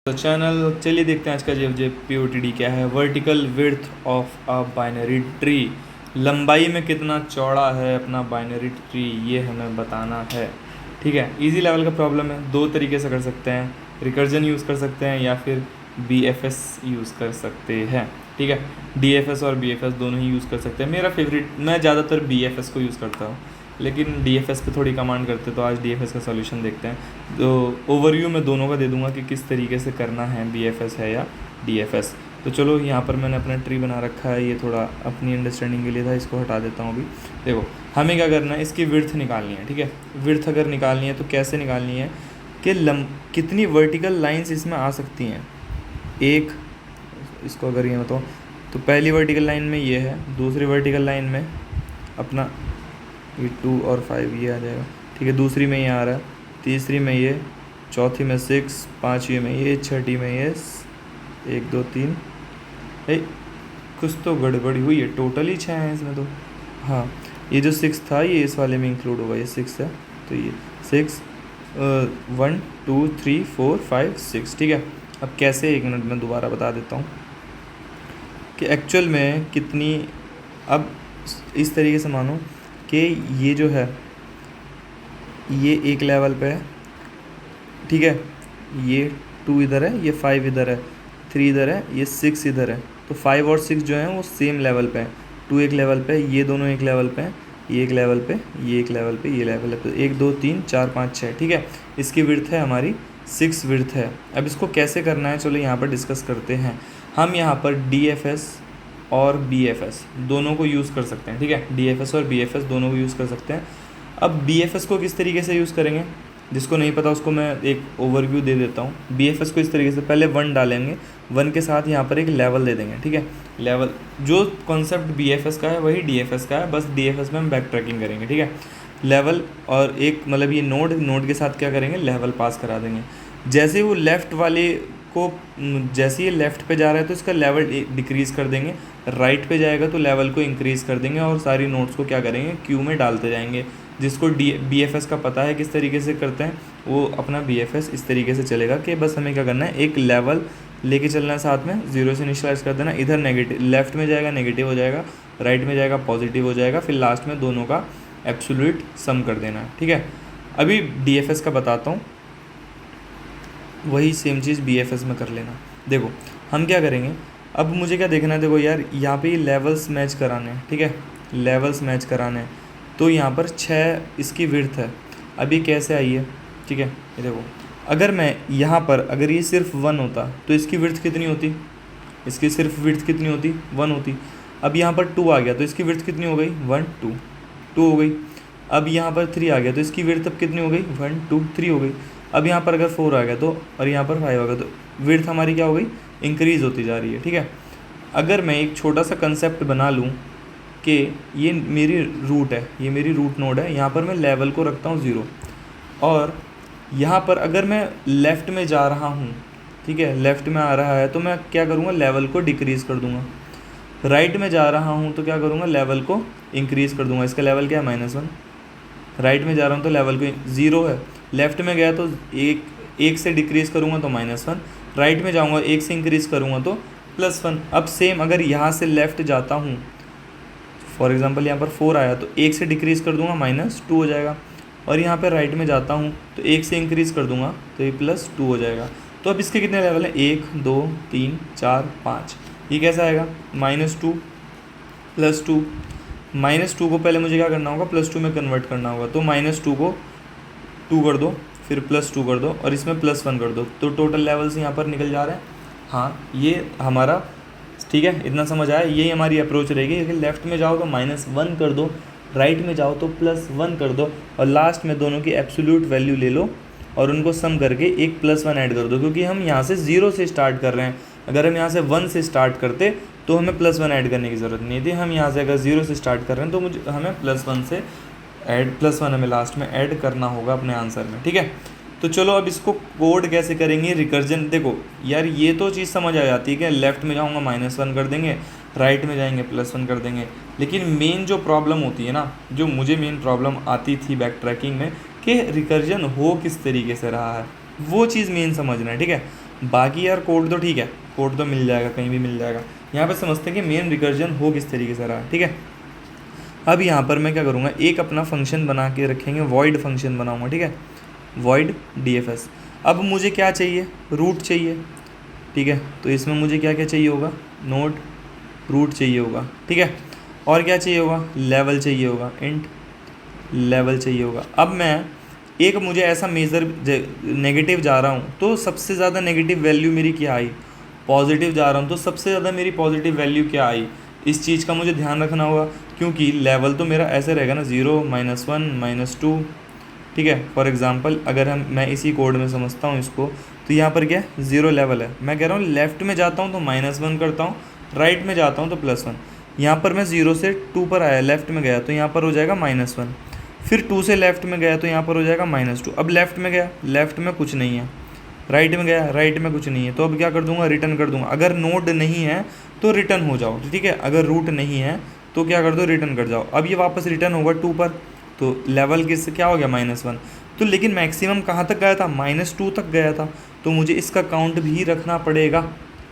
तो चैनल चलिए देखते हैं आज का जे POTD क्या है। Vertical width of a binary tree, लंबाई में कितना चौड़ा है अपना बाइनरी ट्री, ये हमें बताना है। ठीक है, इजी लेवल का प्रॉब्लम है। दो तरीके से कर सकते हैं, रिकर्जन यूज़ कर सकते हैं या फिर BFS यूज़ कर सकते हैं। ठीक है, DFS और BFS दोनों ही यूज़ कर सकते हैं। मेरा फेवरेट, मैं ज़्यादातर BFS को यूज़ करता हूँ, लेकिन DFS पे थोड़ी कमांड करते, तो आज DFS का सॉल्यूशन देखते हैं। तो ओवरव्यू मैं दोनों का दे दूंगा कि किस तरीके से करना है, BFS है या DFS। तो चलो, यहाँ पर मैंने अपना ट्री बना रखा है, ये थोड़ा अपनी अंडरस्टैंडिंग के लिए था, इसको हटा देता हूँ अभी। देखो, हमें क्या करना है, इसकी विड्थ निकालनी है। ठीक है, विड्थ अगर निकालनी है तो कैसे निकालनी है कि कितनी वर्टिकल लाइंस इसमें आ सकती हैं। एक, इसको अगर ये बताओ तो पहली वर्टिकल लाइन में ये है, दूसरी वर्टिकल लाइन में अपना ये 2 और 5 ये आ जाएगा। ठीक है, दूसरी में ये आ रहा है, तीसरी में ये, चौथी में 6, पाँचवीं में ये, छठी में ये 1 2 3। कुछ तो गड़बड़ी हुई है, टोटल ही 6 हैं इसमें तो। हाँ, ये जो 6 था ये इस वाले में इंक्लूड होगा, ये 6 है तो ये 6 1 2 3 4 5 6। ठीक है, अब कैसे, 1 मिनट में दोबारा बता देता हूँ कि एक्चुअल में कितनी। अब इस तरीके से मानो कि ये जो है ये एक लेवल पे है। ठीक है, ये 2 इधर है, ये 5 इधर है, 3 इधर है, ये 6 इधर है। तो 5 और 6 जो हैं वो सेम लेवल पे हैं। 2 एक लेवल पे है, ये दोनों एक लेवल पे हैं, ये एक लेवल पे, ये एक लेवल पे, ये लेवल पे। 1 2 3 4 5 6। ठीक है, इसकी विड्थ है हमारी 6 विड्थ है। अब इसको कैसे करना है, चलो यहाँ पर डिस्कस करते हैं। हम यहाँ पर DFS और BFS दोनों को यूज़ कर सकते हैं। ठीक है, DFS और BFS दोनों को यूज़ कर सकते हैं। अब BFS को किस तरीके से यूज़ करेंगे, जिसको नहीं पता उसको मैं एक ओवरव्यू दे देता हूँ। BFS को इस तरीके से, पहले 1 डालेंगे, 1 के साथ यहाँ पर एक लेवल दे देंगे। ठीक है, लेवल, जो कॉन्सेप्ट BFS का है वही DFS का है, बस DFS में हम बैक ट्रैकिंग करेंगे। ठीक है, लेवल और एक मतलब ये नोड के साथ क्या करेंगे, लेवल पास करा देंगे। जैसे वो लेफ़्ट वाले को, जैसे ये लेफ़्ट पे जा रहा है तो इसका लेवल डिक्रीज़ कर देंगे, राइट पे जाएगा तो लेवल को इंक्रीज़ कर देंगे, और सारी नोट्स को क्या करेंगे, क्यू में डालते जाएंगे। जिसको BFS का पता है किस तरीके से करते हैं, वो अपना BFS इस तरीके से चलेगा कि बस हमें क्या करना है, एक लेवल लेके चलना है, साथ में 0 से इनिशियलाइज कर देना। इधर नेगेटिव, लेफ्ट में जाएगा नेगेटिव हो जाएगा, राइट में जाएगा पॉजिटिव हो जाएगा, फिर लास्ट में दोनों का एब्सोल्यूट सम कर देना है। ठीक है, अभी DFS का बताता हूँ, वही सेम चीज़ BFS में कर लेना। देखो, हम क्या करेंगे, अब मुझे क्या देखना है, देखो यार, यहाँ पे लेवल्स मैच कराने हैं। ठीक है, लेवल्स मैच कराने हैं, तो यहाँ पर 6 इसकी विड्थ है। अब ये कैसे आई है, ठीक है, ये देखो, अगर मैं यहाँ पर, अगर ये सिर्फ 1 होता तो इसकी विड्थ कितनी होती, इसकी सिर्फ विड्थ कितनी होती, 1 होती। अब यहाँ पर 2 आ गया तो इसकी विड्थ कितनी हो गई, 1 2 2 हो गई। अब यहाँ पर 3 आ गया तो इसकी विड्थ अब कितनी हो गई, 1 2 3 हो गई। अब यहाँ पर अगर 4 आ गया तो, और यहाँ पर 5 आ गया तो विड्थ हमारी क्या हो गई, इंक्रीज़ होती जा रही है। ठीक है, अगर मैं एक छोटा सा कंसेप्ट बना लूँ कि ये मेरी रूट है, ये मेरी रूट नोड है, यहाँ पर मैं लेवल को रखता हूँ 0, और यहाँ पर अगर मैं लेफ़्ट में जा रहा हूँ, ठीक है, लेफ़्ट में आ रहा है तो मैं क्या करूँगा, लेवल को डिक्रीज़ कर दूँगा। राइट में जा रहा हूँ तो क्या करूँगा, लेवल को इंक्रीज़ कर दूँगा। इसका लेवल क्या है, -1। राइट में जा रहा हूँ तो लेवल को 0 है। लेफ़्ट में गया तो एक से डिक्रीज़ करूँगा तो -1, राइट में जाऊँगा 1 से इंक्रीज़ करूँगा तो +1। अब सेम अगर यहाँ से लेफ़्ट जाता हूँ, फॉर एग्जांपल यहाँ पर 4 आया तो 1 से डिक्रीज़ कर दूँगा, -2 हो जाएगा। और यहाँ पर राइट में जाता हूँ तो 1 से इंक्रीज़ कर दूँगा तो ये +2 हो जाएगा। तो अब इसके कितने लेवल हैं, 1 2 3 4 5। ये कैसा आएगा, -2 +2। -2 को पहले मुझे क्या करना होगा, +2 में कन्वर्ट करना होगा। तो -2 को 2 कर दो, फिर +2 कर दो, और इसमें +1 कर दो, तो टोटल लेवल्स यहाँ पर निकल जा रहे हैं। हाँ, ये हमारा, ठीक है, इतना समझ आया। यही हमारी अप्रोच रहेगी कि लेफ़्ट में जाओ तो -1 कर दो, राइट में जाओ तो +1 कर दो, और लास्ट में दोनों की एब्सोल्यूट वैल्यू ले लो और उनको सम करके एक +1 ऐड कर दो। क्योंकि हम यहाँ से 0 से स्टार्ट कर रहे हैं, अगर हम यहाँ से 1 से स्टार्ट करते तो हमें +1 ऐड करने की ज़रूरत नहीं थी। हम यहाँ से अगर 0 से स्टार्ट कर रहे हैं तो हमें +1 से +1 हमें लास्ट में ऐड करना होगा अपने आंसर में। ठीक है, तो चलो अब इसको कोड कैसे करेंगे, रिकर्जन। देखो यार, ये तो चीज़ समझ आ जाती है कि लेफ़्ट में जाऊँगा -1 कर देंगे, राइट में जाएंगे +1 कर देंगे। लेकिन मेन जो प्रॉब्लम होती है ना, जो मुझे मेन प्रॉब्लम आती थी बैक ट्रैकिंग में, कि रिकर्जन हो किस तरीके से रहा है, वो चीज़ मेन समझना है। ठीक है, बाकी यार कोड तो ठीक है, कोड तो मिल जाएगा, कहीं भी मिल जाएगा। यहाँ पे समझते हैं कि मेन रिकर्जन हो किस तरीके से रहा है, ठीक है। अब यहाँ पर मैं क्या करूँगा, एक अपना फंक्शन बना के रखेंगे, वॉइड फंक्शन बनाऊँगा, ठीक है, वॉइड DFS। अब मुझे क्या चाहिए, रूट चाहिए, ठीक है। तो इसमें मुझे क्या क्या चाहिए होगा, नोड रूट चाहिए होगा, ठीक है। और क्या चाहिए होगा, लेवल चाहिए होगा, इंट लेवल चाहिए होगा। अब मैं एक मुझे ऐसा मेज़र नेगेटिव जा रहा हूँ तो सबसे ज़्यादा नेगेटिव वैल्यू मेरी क्या आई, पॉजिटिव जा रहा हूँ तो सबसे ज़्यादा मेरी पॉजिटिव वैल्यू क्या आई, इस चीज़ का मुझे ध्यान रखना होगा। क्योंकि लेवल तो मेरा ऐसे रहेगा ना, 0 -1 -2, ठीक है। फॉर एग्जांपल अगर मैं इसी कोड में समझता हूँ इसको, तो यहाँ पर क्या है, 0 लेवल है। मैं कह रहा हूँ लेफ़्ट में जाता हूँ तो -1 करता हूँ, राइट में जाता हूँ तो +1। यहाँ पर मैं 0 से 2 पर आया, लेफ़्ट में गया तो यहाँ पर हो जाएगा -1, फिर 2 से लेफ़्ट में गया तो यहाँ पर हो जाएगा -2। अब लेफ़्ट में गया, लेफ़्ट में कुछ नहीं है, राइट में गया, राइट में कुछ नहीं है, तो अब क्या कर दूंगा, रिटर्न कर दूंगा। अगर नोड नहीं है तो रिटर्न हो जाओ, ठीक है। अगर रूट नहीं है तो क्या कर दो, रिटर्न कर जाओ। अब ये वापस रिटर्न होगा 2 पर, तो लेवल किससे क्या हो गया, -1। तो लेकिन मैक्सिमम कहाँ तक गया था, -2 तक गया था, तो मुझे इसका काउंट भी रखना पड़ेगा,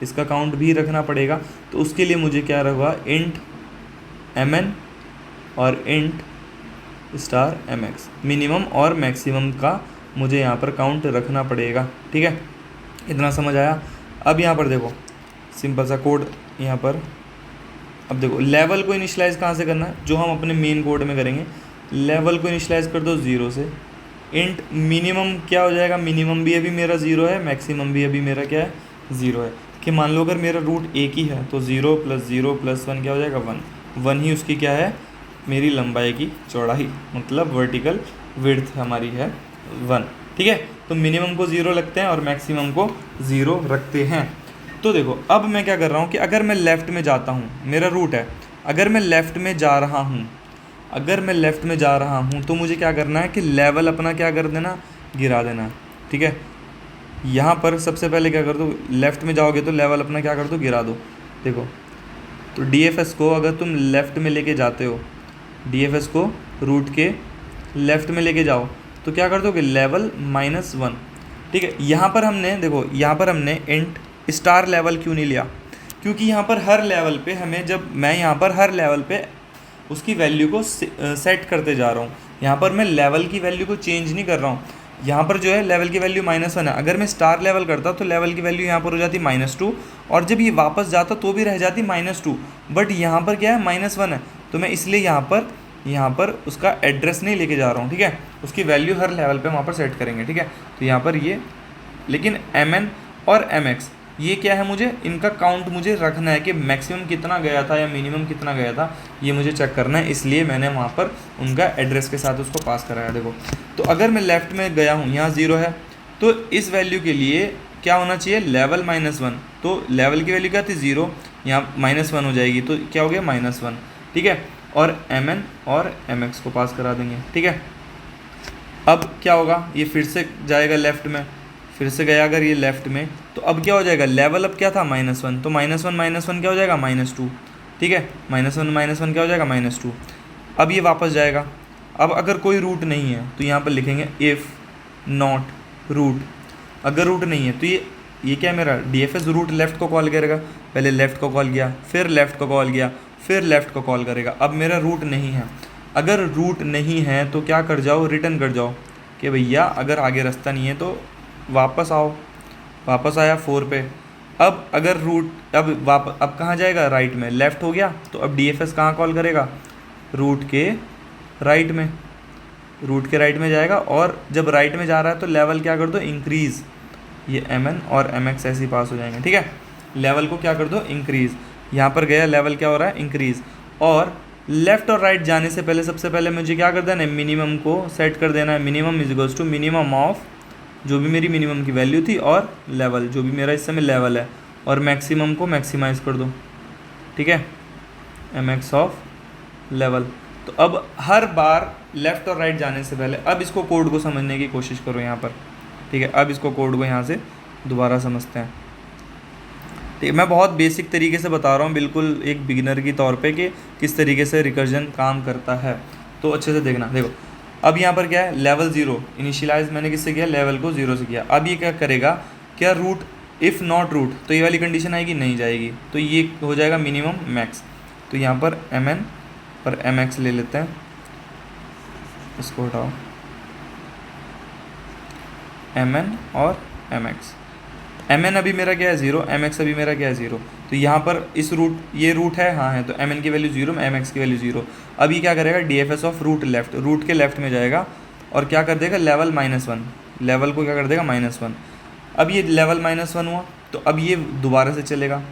इसका काउंट भी रखना पड़ेगा। तो उसके लिए मुझे क्या रखा, इंट mn और इंट स्टार mx, मिनिमम और मैक्सिमम का मुझे यहाँ पर काउंट रखना पड़ेगा, ठीक है। इतना समझ आया। अब यहाँ पर देखो सिंपल सा कोड यहाँ पर, अब देखो लेवल को इनिशियलाइज़ कहाँ से करना है, जो हम अपने मेन कोड में करेंगे। लेवल को इनिशियलाइज़ कर दो 0 से। इंट मिनिमम क्या हो जाएगा, मिनिमम भी अभी मेरा 0 है, मैक्सिमम भी अभी मेरा क्या है, 0 है। कि मान लो अगर मेरा रूट एक ही है तो 0 + 0 + 1 क्या हो जाएगा, 1। 1 ही उसकी क्या है, मेरी लंबाई की चौड़ाई, मतलब वर्टिकल विड्थ हमारी है 1, ठीक है। तो मिनिमम को 0 लगते हैं और मैक्सिमम को 0 रखते हैं। तो देखो अब मैं क्या कर रहा हूँ कि अगर मैं लेफ़्ट में जाता हूँ, मेरा रूट है, अगर मैं लेफ़्ट में जा रहा हूँ, अगर मैं लेफ़्ट में जा रहा हूँ तो मुझे क्या करना है कि लेवल अपना क्या कर देना, गिरा देना, ठीक है। यहाँ पर सबसे पहले क्या कर दो, लेफ़्ट में जाओगे तो लेवल अपना क्या कर दो, गिरा दो। देखो तो DFS को अगर तुम लेफ़्ट में लेके जाते हो, DFS को रूट के लेफ़्ट में लेके जाओ तो क्या कर दोगे, लेवल -1, ठीक है। यहाँ पर हमने देखो, यहाँ पर हमने इंट स्टार लेवल क्यों नहीं लिया, क्योंकि यहाँ पर हर लेवल पे हमें, जब मैं यहाँ पर हर लेवल पे उसकी वैल्यू को सेट करते जा रहा हूँ, यहाँ पर मैं लेवल की वैल्यू को चेंज नहीं कर रहा हूँ। यहाँ पर जो है लेवल की वैल्यू -1 है, अगर मैं स्टार लेवल करता तो लेवल की वैल्यू यहाँ पर हो जाती -2, और जब ये वापस जाता तो भी रह जाती -2, बट यहाँ पर क्या है, -1 है। तो मैं इसलिए यहाँ पर उसका एड्रेस नहीं लेके जा रहा हूँ, ठीक है। उसकी वैल्यू हर लेवल पे वहाँ पर सेट करेंगे, ठीक है। तो यहाँ पर ये, लेकिन mn और mx ये क्या है, मुझे इनका काउंट मुझे रखना है कि मैक्सिमम कितना गया था या मिनिमम कितना गया था, ये मुझे चेक करना है। इसलिए मैंने वहाँ पर उनका एड्रेस के साथ उसको पास कराया। देखो तो अगर मैं लेफ़्ट में गया हूँ, यहाँ 0 है, तो इस वैल्यू के लिए क्या होना चाहिए, लेवल -1। तो लेवल की वैल्यू क्या थी, 0, यहाँ -1 हो जाएगी, तो क्या हो गया, -1, ठीक है। और mn और mx को पास करा देंगे, ठीक है। अब क्या होगा, ये फिर से जाएगा लेफ़्ट में, फिर से गया अगर ये लेफ़्ट में, तो अब क्या हो जाएगा, लेवल अब क्या था, -1, तो -1 क्या हो जाएगा, -2, ठीक है। -1 क्या हो जाएगा, -2। अब ये वापस जाएगा। अब अगर कोई रूट नहीं है तो यहाँ पर लिखेंगे इफ़ नॉट रूट। अगर रूट नहीं है तो ये क्या है, मेरा DFS रूट लेफ़्ट को कॉल करेगा, पहले लेफ़्ट को कॉल किया, फिर लेफ़्ट को कॉल किया, फिर लेफ़्ट को कॉल करेगा। अब मेरा रूट नहीं है, अगर रूट नहीं है तो क्या कर जाओ, रिटर्न कर जाओ कि भैया अगर आगे रास्ता नहीं है तो वापस आओ। वापस आया 4 पे। अब अगर रूट अब कहाँ जाएगा, राइट में, लेफ़्ट हो गया, तो अब DFS कहाँ कॉल करेगा, रूट के राइट में, रूट के राइट में जाएगा। और जब राइट में जा रहा है तो लेवल क्या कर दो, इंक्रीज़, ये mn और mx ऐसे ही पास हो जाएंगे, ठीक है। लेवल को क्या कर दो, इंक्रीज़, यहाँ पर गया लेवल क्या हो रहा है, इंक्रीज़। और लेफ़्ट और राइट जाने से पहले सबसे पहले मुझे क्या कर देना है, मिनिमम को सेट कर देना है। मिनिमम = मिनिमम ऑफ जो भी मेरी मिनिमम की वैल्यू थी, और लेवल जो भी मेरा इस समय लेवल है, और मैक्सिमम को मैक्सिमाइज़ कर दो, ठीक है, mx ऑफ लेवल। तो अब हर बार लेफ़्ट और राइट जाने से पहले, अब इसको कोड को समझने की कोशिश करो यहाँ पर, ठीक है। अब इसको कोड को यहाँ से दोबारा समझते हैं, ठीक है। मैं बहुत बेसिक तरीके से बता रहा हूँ, बिल्कुल एक बिगिनर की तौर पे कि किस तरीके से रिकर्जन काम करता है, तो अच्छे से देखना। देखो अब यहाँ पर क्या है, लेवल 0 इनिशियलाइज मैंने किससे किया, लेवल को 0 से किया। अब ये क्या करेगा, क्या रूट इफ़ नॉट रूट तो ये वाली कंडीशन आएगी, नहीं जाएगी, तो ये हो जाएगा मिनिमम मैक्स। तो यहाँ पर एम एन और एम एक्स ले लेते हैं, इसको हटाओ, एम एन और एम एक्स। एम एन अभी मेरा क्या है 0, एम एक्स अभी मेरा क्या है 0, तो यहाँ पर इस रूट, ये रूट है, हाँ है, तो एम एन की वैल्यू 0, एम एक्स की वैल्यू 0। अब ये क्या करेगा, D F S of root left, root के लेफ्ट में जाएगा और क्या कर देगा, लेवल -1, लेवल को क्या कर देगा -1। अब ये लेवल -1 हुआ तो अब ये दोबारा से चलेगा,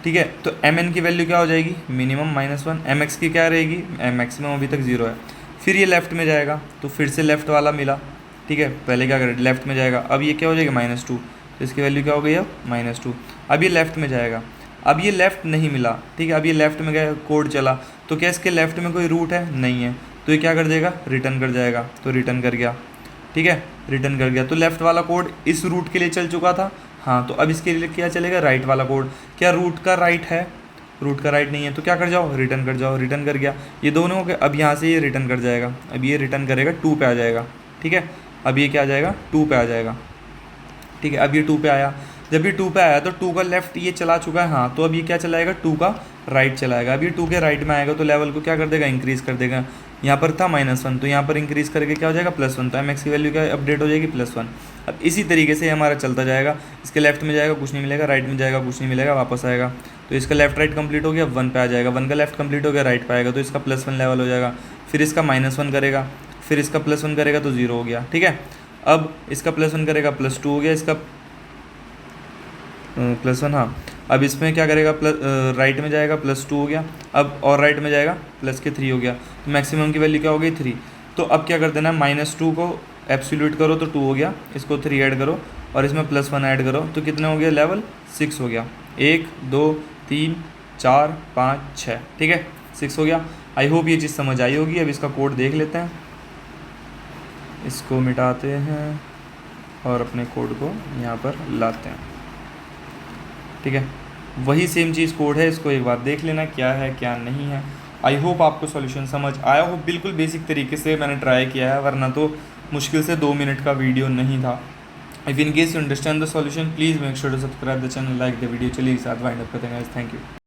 ठीक है। तो एम एन की वैल्यू क्या हो जाएगी, मिनिमम -1, एम एक्स की क्या रहेगी, मैक्सिमम अभी तक 0 है। फिर ये लेफ़्ट में जाएगा तो फिर से लेफ़्ट वाला मिला, ठीक है, पहले क्या करें, लेफ़्ट में जाएगा, अब ये क्या हो जाएगा -2, तो इसकी वैल्यू क्या हो गई अब -2। अब ये लेफ़्ट में जाएगा, अब ये लेफ़्ट नहीं मिला, ठीक है, अब ये लेफ़्ट में गया, कोड चला, तो क्या इसके लेफ़्ट में कोई रूट है, नहीं है, तो ये क्या कर देगा, रिटर्न कर जाएगा, तो रिटर्न कर गया, ठीक है, रिटर्न कर गया। तो लेफ़्ट वाला कोड इस रूट के लिए चल चुका था, हाँ, तो अब इसके लिए क्या चलेगा, राइट वाला कोड। क्या रूट का राइट है, रूट का राइट नहीं है, तो क्या कर जाओ, रिटर्न कर जाओ, रिटर्न कर गया, ये दोनों हो गए। अब यहाँ से ये रिटर्न कर जाएगा, अब ये रिटर्न करेगा 2 पे आ जाएगा, ठीक है, अब ये क्या आ जाएगा, 2 पे आ जाएगा, ठीक है। अब ये 2 पे आया, जब ये 2 पे आया तो 2 का लेफ्ट ये चला चुका है, हाँ, तो अब ये क्या चलाएगा, 2 का राइट चलाएगा। अब ये 2 के राइट में आएगा तो लेवल को क्या कर देगा, इंक्रीज़ कर देगा। यहाँ पर था -1, तो यहाँ पर इंक्रीज़ करके क्या हो जाएगा, +1, तो एम एक्स की वैल्यू क्या अपडेट हो जाएगी, +1। अब इसी तरीके से हमारा चलता जाएगा, इसके लेफ्ट में जाएगा कुछ नहीं मिलेगा, राइट में जाएगा कुछ नहीं मिलेगा, वापस आएगा, तो इसका लेफ्ट राइट कंप्लीट हो गया, 1 पे आ जाएगा, 1 का लेफ्ट कंप्लीट हो गया, राइट पे आएगा, तो इसका +1 लेवल हो जाएगा। फिर इसका -1 करेगा, फिर इसका +1 करेगा तो 0 हो गया, ठीक है। अब इसका +1 करेगा, +2 हो गया, इसका +1, हाँ। अब इसमें क्या करेगा, राइट में जाएगा, +2 हो गया, अब और राइट में जाएगा +3 हो गया, तो मैक्सिमम की वैल्यू क्या हो गई, 3। तो अब क्या कर देना है, -2 को एब्सोल्यूट करो तो 2 हो गया, इसको 3 ऐड करो और इसमें +1 ऐड करो तो कितने हो गया, लेवल 6 हो गया। 1 2 3 4 5 6, ठीक है, 6 हो गया। आई होप ये चीज़ समझ आई होगी। अब इसका कोड देख लेते हैं, इसको मिटाते हैं और अपने कोड को यहाँ पर लाते हैं, ठीक है, वही सेम चीज़ कोड है, इसको एक बार देख लेना क्या है क्या नहीं है। आई होप आपको सॉल्यूशन समझ आया हो, बिल्कुल बेसिक तरीके से मैंने ट्राई किया है, वरना तो मुश्किल से 2 मिनट का वीडियो नहीं था। If in case you understand the solution please make sure to subscribe the channel, like the video. चलिए साथ वाइंड अप करते हैं, थैंक यू।